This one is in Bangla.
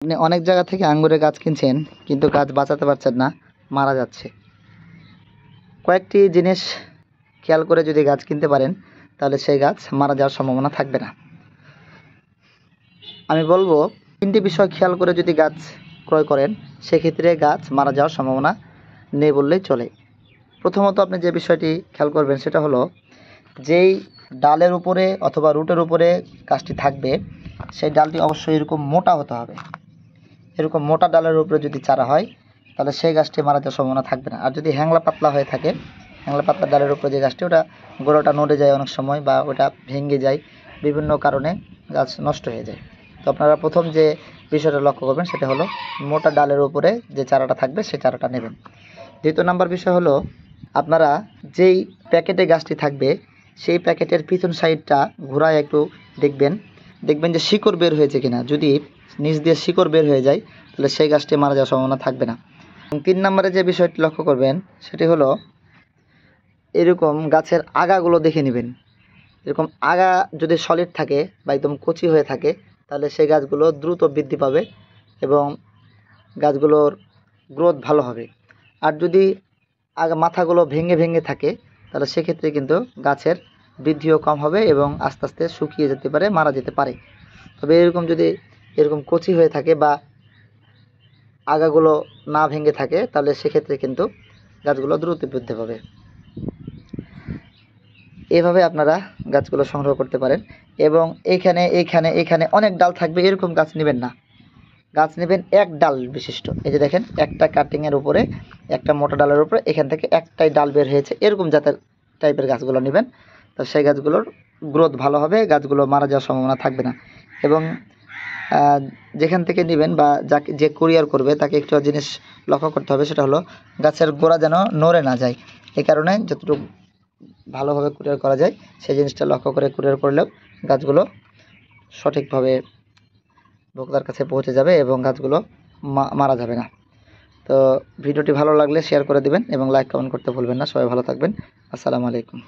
আপনি অনেক জায়গা থেকে আঙ্গুরের গাছ কিনছেন, কিন্তু গাছ বাঁচাতে পারছেন না, মারা যাচ্ছে। কয়েকটি জিনিস খেয়াল করে যদি গাছ কিনতে পারেন, তাহলে সেই গাছ মারা যাওয়ার সম্ভাবনা থাকবে না। আমি বলবো 3টি বিষয় খেয়াল করে যদি গাছ ক্রয় করেন, সেক্ষেত্রে গাছ মারা যাওয়ার সম্ভাবনা নেই বললেই চলে। প্রথমত আপনি যে বিষয়টি খেয়াল করবেন সেটা হলো, যেই ডালের উপরে অথবা রুটের উপরে গাছটি থাকবে, সেই ডালটি অবশ্যই এরকম মোটা হতে হবে। এরকম মোটা ডালের উপরে যদি চারা হয়, তাহলে সেই গাছটি মারা যাওয়ার সম্ভাবনা থাকবে না। আর যদি হ্যাংলা পাতলা হয়ে থাকে, হ্যাংলা পাতলা ডালের উপরে যে গাছটি, ওটা গোড়াটা নড়ে যায় অনেক সময়, বা ওটা ভেঙে যায়, বিভিন্ন কারণে গাছ নষ্ট হয়ে যায়। তো আপনারা প্রথম যে বিষয়টা লক্ষ্য করবেন সেটা হলো, মোটা ডালের উপরে যে চারাটা থাকবে সেই চারাটা নেবেন। দ্বিতীয় নাম্বার বিষয় হলো, আপনারা যেই প্যাকেটে গাছটি থাকবে, সেই প্যাকেটের পিছন সাইডটা ঘোরায় একটু দেখবেন যে শিকড় বের হয়েছে কিনা। যদি নিচ দিয়ে শিকড় বের হয়ে যায়, তাহলে সেই গাছটি মারা যাওয়ার সম্ভাবনা থাকবে না। 3 নম্বরে যে বিষয়টি লক্ষ্য করবেন সেটি হলো, এরকম গাছের আগাগুলো দেখে নেবেন। এরকম আগা যদি সলিড থাকে বা একদম কচি হয়ে থাকে, তাহলে সেই গাছগুলো দ্রুত বৃদ্ধি পাবে এবং গাছগুলোর গ্রোথ ভালো হবে। আর যদি আগা মাথাগুলো ভেঙে থাকে, তাহলে সেক্ষেত্রে কিন্তু গাছের বৃদ্ধিও কম হবে এবং আস্তে আস্তে শুকিয়ে যেতে পারে, মারা যেতে পারে। তবে যদি এরকম কচি হয়ে থাকে বা আগাগুলো না ভেঙে থাকে, তাহলে সেক্ষেত্রে কিন্তু গাছগুলো দ্রুত বৃদ্ধি পাবে। এভাবে আপনারা গাছগুলো সংগ্রহ করতে পারেন। এবং এখানে অনেক ডাল থাকবে, এরকম গাছ নেবেন না। গাছ নেবেন এক ডাল বিশিষ্ট। এই যে দেখেন, একটা কাটিংয়ের উপরে, একটা মোটা ডালের উপরে এখান থেকে একটাই ডাল বের হয়েছে, এরকম জাতের টাইপের গাছগুলো নেবেন। তো সেই গাছগুলোর গ্রোথ ভালো হবে, গাছগুলো মারা যাওয়ার সম্ভাবনা থাকবে না। এবং যেখান থেকে নেবেন বা যে কুরিয়ার করবে, তাকে একটু জিনিস লক্ষ্য করতে হবে, সেটা হলো গাছের গোড়া যেন নড়ে না যায়। এই কারণে যতটুকু ভালোভাবে কুরিয়ার করা যায়, সেই জিনিসটা লক্ষ্য করে কুরিয়ার করলেও গাছগুলো সঠিকভাবে ভোক্তার কাছে পৌঁছে যাবে এবং গাছগুলো মারা যাবে না। তো ভিডিওটি ভালো লাগলে শেয়ার করে দিবেন এবং লাইক কমেন্ট করতে ভুলবেন না। সবাই ভালো থাকবেন। আসসালামু আলাইকুম।